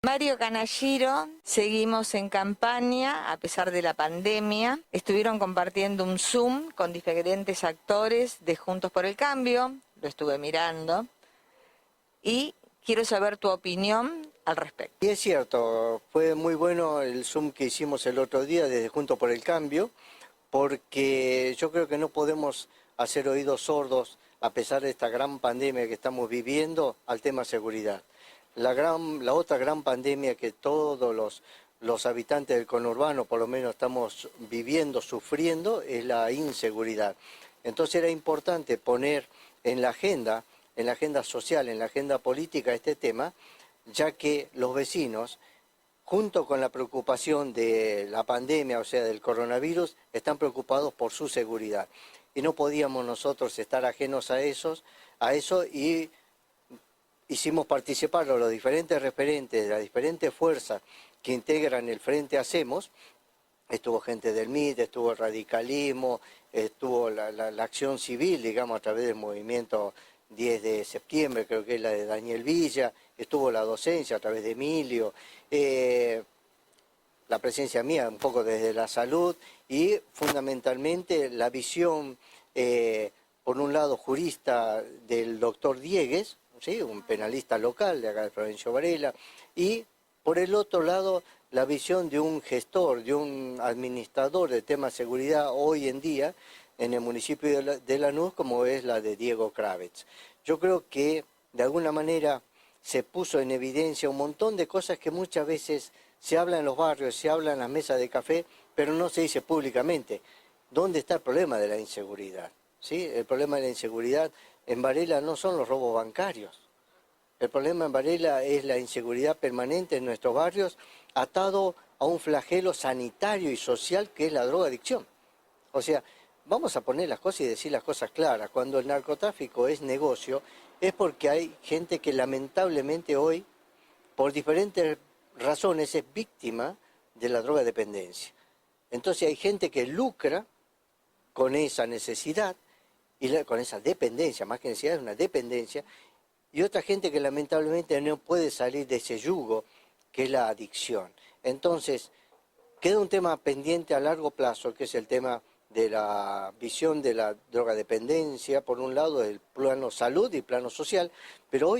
Mario Canalliro, seguimos en campaña a pesar de la pandemia. Estuvieron compartiendo un Zoom con diferentes actores de Juntos por el Cambio, lo estuve mirando, y quiero saber tu opinión al respecto. Y es cierto, fue muy bueno el Zoom que hicimos el otro día desde Juntos por el Cambio, porque yo creo que no podemos hacer oídos sordos, a pesar de esta gran pandemia que estamos viviendo, al tema seguridad. La otra gran pandemia que todos los habitantes del conurbano, por lo menos, estamos viviendo, sufriendo, es la inseguridad. Entonces era importante poner en la agenda social, en la agenda política este tema, ya que los vecinos, junto con la preocupación de la pandemia, o sea, del coronavirus, están preocupados por su seguridad. Y no podíamos nosotros estar ajenos a eso y hicimos participar a los diferentes referentes de las diferentes fuerzas que integran el Frente Hacemos. Estuvo gente del MIT, estuvo el radicalismo, estuvo la acción civil, digamos, a través del movimiento 10 de septiembre, creo que es la de Daniel Villa, estuvo la docencia a través de Emilio, la presencia mía un poco desde la salud y fundamentalmente la visión, por un lado jurista del doctor Diegues, ¿sí?, un penalista local de acá de Florencio Varela, y por el otro lado la visión de un gestor, de un administrador de temas de seguridad hoy en día en el municipio de Lanús, como es la de Diego Kravets. Yo creo que de alguna manera se puso en evidencia un montón de cosas que muchas veces se habla en los barrios, se habla en las mesas de café, pero no se dice públicamente. ¿Dónde está el problema de la inseguridad? ¿Sí? El problema de la inseguridad en Varela no son los robos bancarios. El problema en Varela es la inseguridad permanente en nuestros barrios, atado a un flagelo sanitario y social que es la drogadicción. O sea, vamos a poner las cosas y decir las cosas claras. Cuando el narcotráfico es negocio, es porque hay gente que lamentablemente hoy, por diferentes razones, es víctima de la drogadependencia. Entonces hay gente que lucra con esa necesidad, y con esa dependencia, más que necesidad es una dependencia, y otra gente que lamentablemente no puede salir de ese yugo, que es la adicción. Entonces, queda un tema pendiente a largo plazo, que es el tema de la visión de la drogadependencia, por un lado, del plano salud y plano social, pero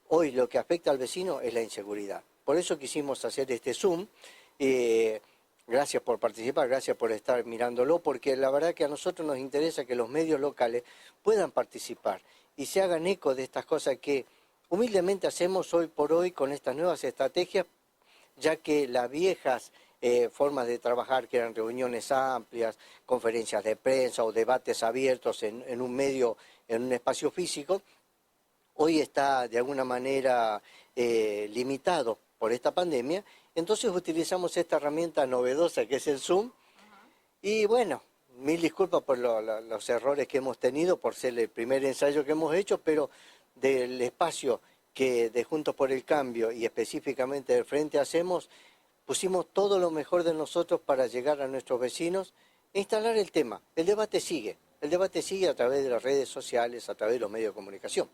hoy lo que afecta al vecino es la inseguridad. Por eso quisimos hacer este Zoom. Gracias por participar, gracias por estar mirándolo, porque la verdad que a nosotros nos interesa que los medios locales puedan participar y se hagan eco de estas cosas que humildemente hacemos hoy por hoy con estas nuevas estrategias, ya que las viejas formas de trabajar, que eran reuniones amplias, conferencias de prensa o debates abiertos en un medio, en un espacio físico, hoy está de alguna manera limitado por esta pandemia. Entonces utilizamos esta herramienta novedosa que es el Zoom. Y bueno, mil disculpas por los errores que hemos tenido, por ser el primer ensayo que hemos hecho, pero del espacio que de Juntos por el Cambio y específicamente del Frente Hacemos, pusimos todo lo mejor de nosotros para llegar a nuestros vecinos e instalar el tema. El debate sigue a través de las redes sociales, a través de los medios de comunicación.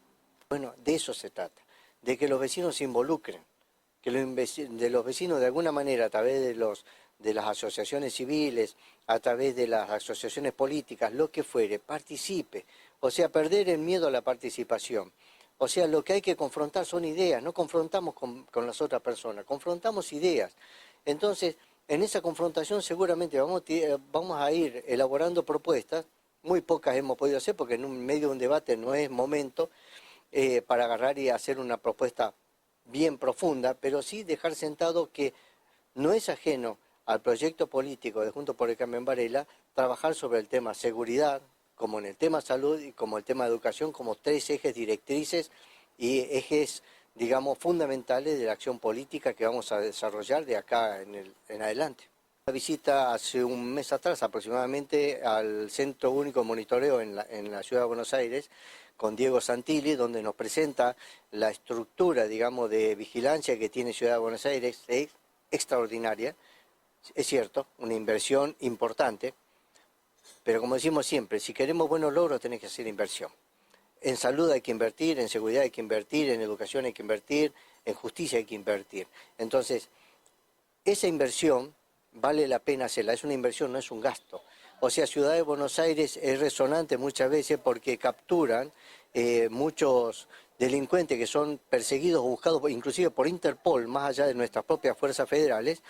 Bueno, de eso se trata, de que los vecinos se involucren, que los vecinos de alguna manera a través de las asociaciones civiles, a través de las asociaciones políticas, lo que fuere, participe. O sea, perder el miedo a la participación. O sea, lo que hay que confrontar son ideas, no confrontamos con las otras personas, confrontamos ideas. Entonces, en esa confrontación seguramente vamos a ir elaborando propuestas, muy pocas hemos podido hacer porque en medio de un debate no es momento para agarrar y hacer una propuesta bien profunda, pero sí dejar sentado que no es ajeno al proyecto político de Juntos por el Cambio en Varela trabajar sobre el tema seguridad, como en el tema salud y como el tema educación, como tres ejes directrices y ejes, digamos, fundamentales de la acción política que vamos a desarrollar de acá en adelante. Una visita hace un mes atrás aproximadamente al Centro Único de Monitoreo en la Ciudad de Buenos Aires, con Diego Santilli, donde nos presenta la estructura, digamos, de vigilancia que tiene Ciudad de Buenos Aires, es extraordinaria, es cierto, una inversión importante, pero como decimos siempre, si queremos buenos logros tenés que hacer inversión. En salud hay que invertir, en seguridad hay que invertir, en educación hay que invertir, en justicia hay que invertir. Entonces, esa inversión vale la pena hacerla, es una inversión, no es un gasto. O sea, Ciudad de Buenos Aires es resonante muchas veces porque capturan muchos delincuentes que son perseguidos o buscados inclusive por Interpol, más allá de nuestras propias fuerzas federales,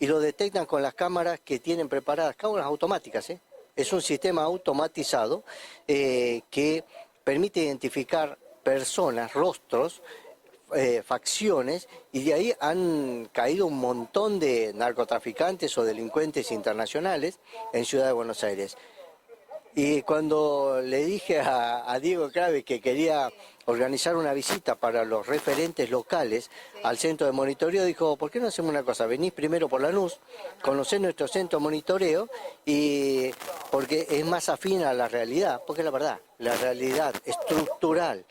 y lo detectan con las cámaras que tienen preparadas, cámaras automáticas, ¿eh? Es un sistema automatizado que permite identificar personas, rostros, facciones, y de ahí han caído un montón de narcotraficantes o delincuentes internacionales en Ciudad de Buenos Aires. Y cuando le dije a Diego Crave que quería organizar una visita para los referentes locales al centro de monitoreo, dijo, ¿por qué no hacemos una cosa? Venís primero por Lanús, conocés nuestro centro de monitoreo, y porque es más afín a la realidad, porque la verdad, la realidad estructural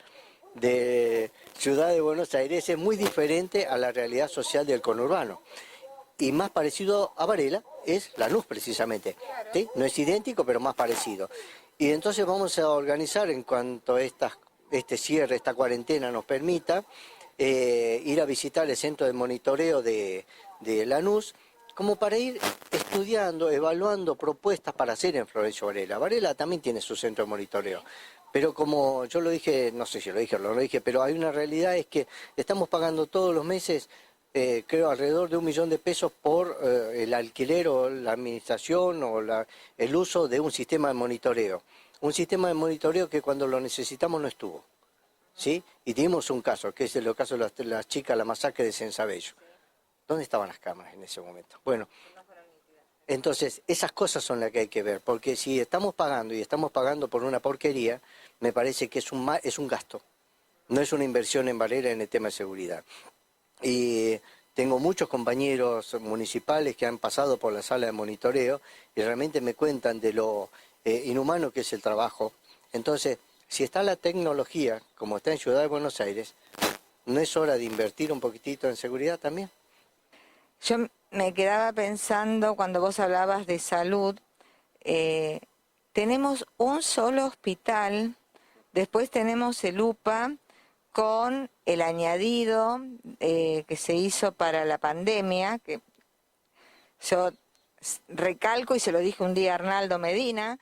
de Ciudad de Buenos Aires es muy diferente a la realidad social del conurbano. Y más parecido a Varela es Lanús precisamente, ¿sí? No es idéntico, pero más parecido. Y entonces vamos a organizar, en cuanto este cierre, esta cuarentena nos permita, ir a visitar el centro de monitoreo de Lanús, como para ir estudiando, evaluando propuestas para hacer en Florencio Varela. Varela también tiene su centro de monitoreo. Pero como yo lo dije, no sé si lo dije o no lo dije, pero hay una realidad, es que estamos pagando todos los meses, creo, alrededor de 1 millón de pesos por el alquiler o la administración o el uso de un sistema de monitoreo. Un sistema de monitoreo que cuando lo necesitamos no estuvo, ¿sí? Y tuvimos un caso, que es el caso de las chicas, la masacre de Sensabello. ¿Dónde estaban las cámaras en ese momento? Bueno, entonces esas cosas son las que hay que ver, porque si estamos pagando y estamos pagando por una porquería, me parece que es un gasto, no es una inversión en Varela en el tema de seguridad. Y tengo muchos compañeros municipales que han pasado por la sala de monitoreo y realmente me cuentan de lo inhumano que es el trabajo. Entonces, si está la tecnología, como está en Ciudad de Buenos Aires, ¿no es hora de invertir un poquitito en seguridad también? Yo me quedaba pensando cuando vos hablabas de salud, tenemos un solo hospital, después tenemos el UPA con el añadido que se hizo para la pandemia, que yo recalco y se lo dije un día a Arnaldo Medina,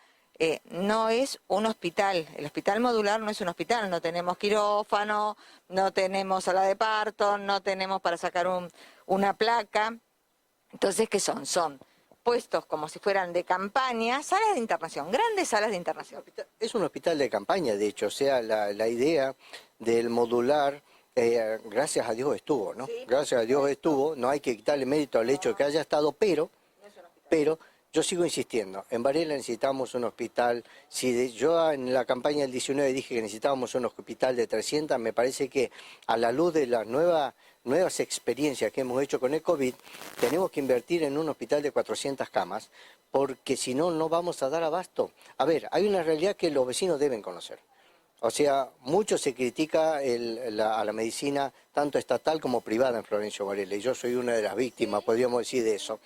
no es un hospital, el hospital modular no es un hospital, no tenemos quirófano, no tenemos sala de parto, no tenemos para sacar una placa. Entonces, ¿qué son? Son puestos como si fueran de campaña, salas de internación, grandes salas de internación. Es un hospital de campaña, de hecho, o sea, la idea del modular, gracias a Dios estuvo, ¿no? Sí. Gracias a Dios estuvo, no hay que quitarle mérito al hecho de que haya estado, pero yo sigo insistiendo, en Varela necesitamos un hospital. Si yo en la campaña del 19 dije que necesitábamos un hospital de 300, me parece que a la luz de las nuevas experiencias que hemos hecho con el COVID, tenemos que invertir en un hospital de 400 camas, porque si no, no vamos a dar abasto. A ver, hay una realidad que los vecinos deben conocer. O sea, mucho se critica a la medicina, tanto estatal como privada en Florencio Varela, y yo soy una de las víctimas, podríamos decir, de eso.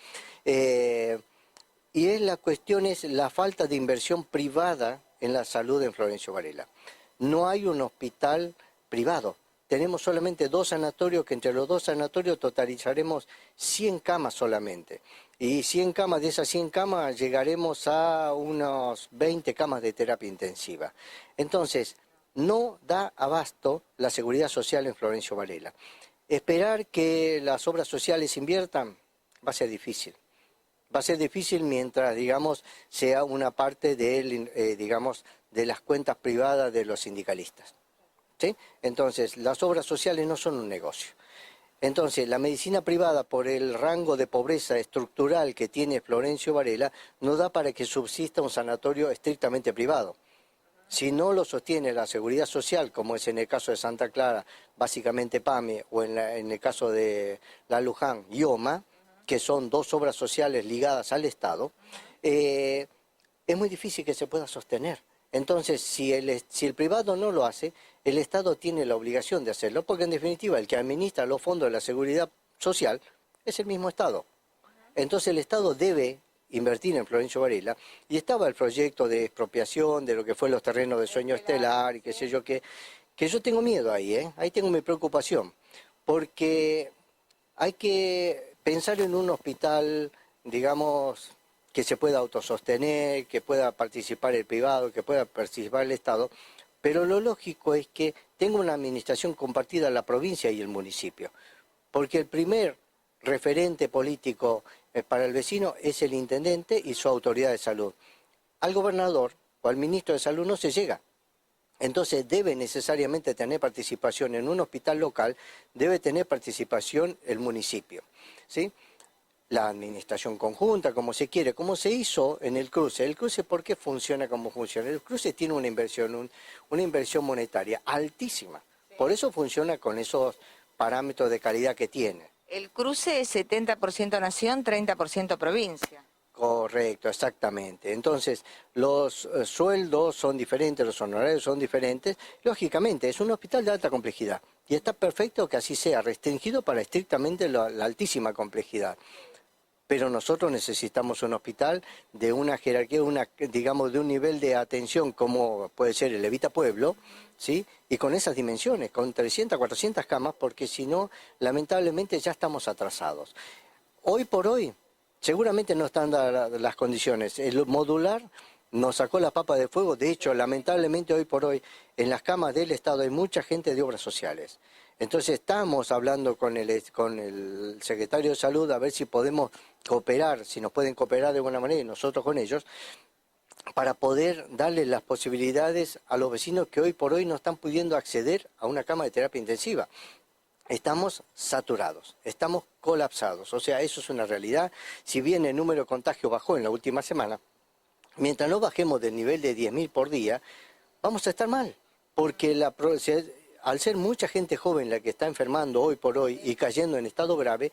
Y la cuestión es la falta de inversión privada en la salud en Florencio Varela. No hay un hospital privado. Tenemos solamente 2 sanatorios, que entre los 2 sanatorios totalizaremos 100 camas solamente. Y 100 camas, de esas 100 camas llegaremos a unos 20 camas de terapia intensiva. Entonces, no da abasto la seguridad social en Florencio Varela. Esperar que las obras sociales inviertan va a ser difícil. Va a ser difícil mientras, digamos, sea una parte de las cuentas privadas de los sindicalistas, ¿sí? Entonces, las obras sociales no son un negocio. Entonces, la medicina privada, por el rango de pobreza estructural que tiene Florencio Varela, no da para que subsista un sanatorio estrictamente privado. Si no lo sostiene la seguridad social, como es en el caso de Santa Clara, básicamente PAME, o en el caso de la Luján, IOMA, que son 2 obras sociales ligadas al Estado, es muy difícil que se pueda sostener. Entonces, si el privado no lo hace, el Estado tiene la obligación de hacerlo, porque en definitiva el que administra los fondos de la seguridad social es el mismo Estado. Entonces el Estado debe invertir en Florencio Varela, y estaba el proyecto de expropiación de lo que fue los terrenos de Sueño Estelar y qué sé yo, que yo tengo miedo ahí, ahí tengo mi preocupación, porque hay que pensar en un hospital, digamos, que se pueda autosostener, que pueda participar el privado, que pueda participar el Estado, pero lo lógico es que tenga una administración compartida la provincia y el municipio, porque el primer referente político para el vecino es el intendente y su autoridad de salud. Al gobernador o al ministro de salud no se llega. Entonces debe necesariamente tener participación en un hospital local, debe tener participación el municipio, ¿sí? La administración conjunta, como se quiere, como se hizo en el cruce. El cruce, ¿por qué funciona como funciona? El cruce tiene una inversión monetaria altísima. Por eso funciona con esos parámetros de calidad que tiene. El cruce es 70% nación, 30% provincia. Correcto, exactamente. Entonces, los sueldos son diferentes, los honorarios son diferentes. Lógicamente, es un hospital de alta complejidad. Y está perfecto que así sea, restringido para estrictamente la altísima complejidad. Pero nosotros necesitamos un hospital de una jerarquía, digamos, de un nivel de atención como puede ser el Evita Pueblo, ¿sí? Y con esas dimensiones, con 300, 400 camas, porque si no, lamentablemente ya estamos atrasados. Hoy por hoy, seguramente no están dadas las condiciones. El modular nos sacó la papa de fuego. De hecho, lamentablemente hoy por hoy, en las camas del Estado hay mucha gente de obras sociales. Entonces estamos hablando con el secretario de Salud a ver si podemos cooperar, si nos pueden cooperar de buena manera y nosotros con ellos, para poder darle las posibilidades a los vecinos que hoy por hoy no están pudiendo acceder a una cama de terapia intensiva. Estamos saturados, estamos colapsados, o sea, eso es una realidad. Si bien el número de contagios bajó en la última semana, mientras no bajemos del nivel de 10.000 por día, vamos a estar mal, porque al ser mucha gente joven la que está enfermando hoy por hoy y cayendo en estado grave,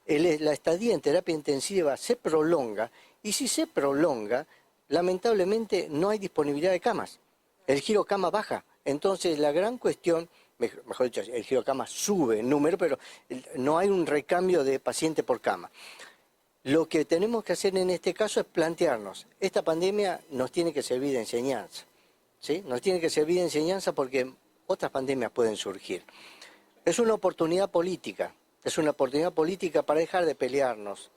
la estadía en terapia intensiva se prolonga, y si se prolonga, lamentablemente no hay disponibilidad de camas. El giro cama baja, entonces la gran cuestión, mejor dicho, el giro cama sube en número, pero no hay un recambio de paciente por cama. Lo que tenemos que hacer en este caso es plantearnos, esta pandemia nos tiene que servir de enseñanza, ¿sí? Nos tiene que servir de enseñanza porque otras pandemias pueden surgir. Es una oportunidad política para dejar de pelearnos,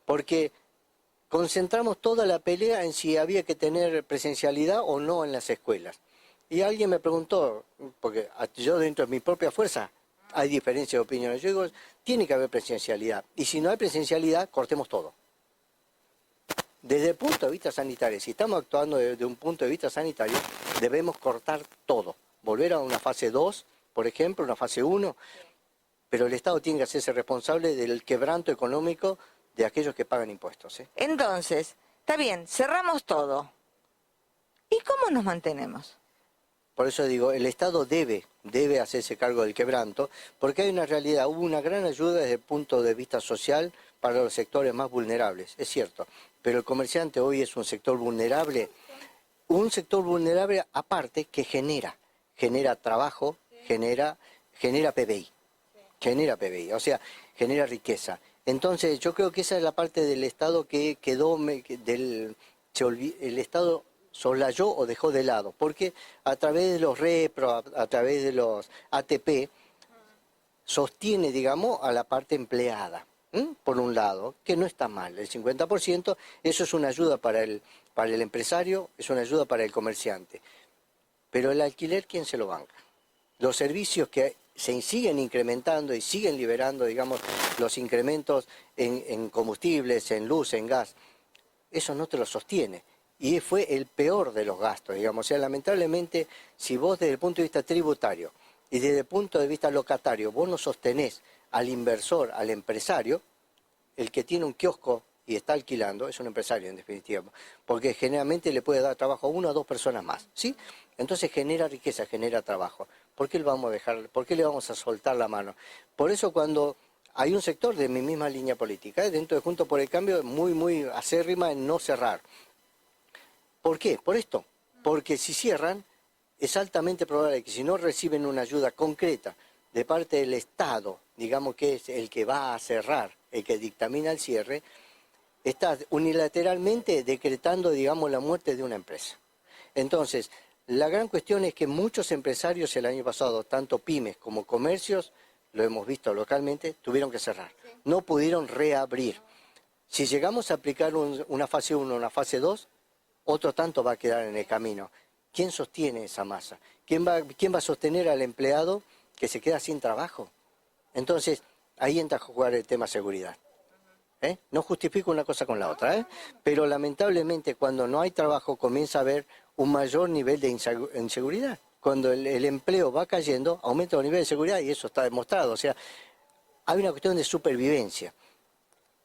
porque concentramos toda la pelea en si había que tener presencialidad o no en las escuelas. Y alguien me preguntó, porque yo dentro de mi propia fuerza hay diferencia de opiniones, yo digo, tiene que haber presencialidad, y si no hay presencialidad, cortemos todo. Desde el punto de vista sanitario, si estamos actuando desde un punto de vista sanitario, debemos cortar todo, volver a una fase 2, por ejemplo, una fase 1, pero el Estado tiene que hacerse responsable del quebranto económico de aquellos que pagan impuestos, ¿eh? Entonces, está bien, cerramos todo. ¿Y cómo nos mantenemos? Por eso digo, el Estado debe hacerse cargo del quebranto, porque hay una realidad, hubo una gran ayuda desde el punto de vista social para los sectores más vulnerables, es cierto, pero el comerciante hoy es un sector vulnerable aparte que genera trabajo, genera PBI, o sea, genera riqueza. Entonces yo creo que esa es la parte del Estado que quedó, el Estado soslayó o dejó de lado, porque a través de los repro, a través de los ATP, sostiene, digamos, a la parte empleada, por un lado, que no está mal, el 50%, eso es una ayuda para el empresario, es una ayuda para el comerciante, pero el alquiler, ¿quién se lo banca? Los servicios que se siguen incrementando y siguen liberando, digamos, los incrementos en combustibles, en luz, en gas, eso no te lo sostiene. Y fue el peor de los gastos, digamos. O sea, lamentablemente, si vos desde el punto de vista tributario y desde el punto de vista locatario, vos no sostenés al inversor, al empresario, el que tiene un kiosco y está alquilando, es un empresario en definitiva, porque generalmente le puede dar trabajo a 1 o 2 personas más, ¿sí? Entonces genera riqueza, genera trabajo. ¿Por qué le vamos a soltar la mano? Por eso cuando hay un sector de mi misma línea política, dentro de Juntos por el Cambio, muy acérrima en no cerrar. ¿Por qué? Por esto. Porque si cierran, es altamente probable que si no reciben una ayuda concreta de parte del Estado, digamos que es el que va a cerrar, el que dictamina el cierre, está unilateralmente decretando, digamos, la muerte de una empresa. Entonces, la gran cuestión es que muchos empresarios el año pasado, tanto pymes como comercios, lo hemos visto localmente, tuvieron que cerrar. No pudieron reabrir. Si llegamos a aplicar una fase 1, una fase 2, otro tanto va a quedar en el camino. ¿Quién sostiene esa masa? ¿Quién va a sostener al empleado que se queda sin trabajo? Entonces, ahí entra a jugar el tema seguridad. No justifico una cosa con la otra, pero lamentablemente cuando no hay trabajo comienza a haber un mayor nivel de inseguridad. Cuando el empleo va cayendo, aumenta el nivel de seguridad y eso está demostrado. O sea, hay una cuestión de supervivencia.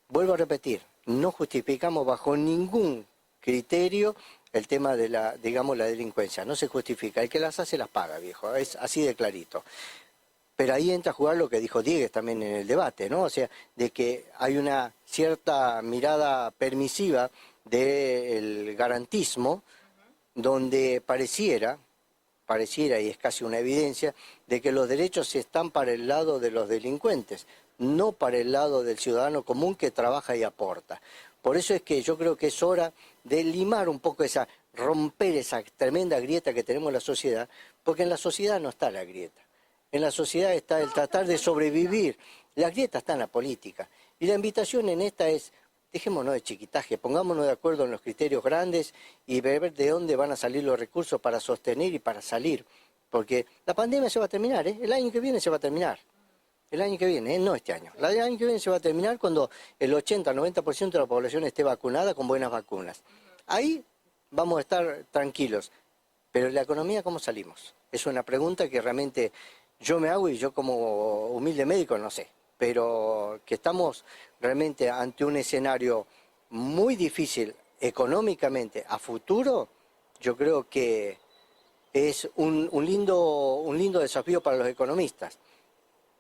Vuelvo a repetir, no justificamos bajo ningún criterio el tema de la delincuencia. No se justifica. El que las hace las paga, viejo. Es así de clarito. Pero ahí entra a jugar lo que dijo Diegues también en el debate, ¿no? O sea, de que hay una cierta mirada permisiva del garantismo, donde pareciera, y es casi una evidencia, de que los derechos están para el lado de los delincuentes, no para el lado del ciudadano común que trabaja y aporta. Por eso es que yo creo que es hora de limar un poco romper esa tremenda grieta que tenemos en la sociedad, porque en la sociedad no está la grieta. En la sociedad está el tratar de sobrevivir. La grieta está en la política. Y la invitación en esta es, dejémonos de chiquitaje, pongámonos de acuerdo en los criterios grandes y ver de dónde van a salir los recursos para sostener y para salir. Porque la pandemia se va a terminar, el año que viene se va a terminar. El año que viene, no este año. El año que viene se va a terminar cuando el 80-90% de la población esté vacunada con buenas vacunas. Ahí vamos a estar tranquilos. Pero ¿la economía cómo salimos? Es una pregunta que realmente yo me hago y yo como humilde médico no sé. Pero que estamos realmente ante un escenario muy difícil económicamente a futuro, yo creo que es un lindo desafío para los economistas.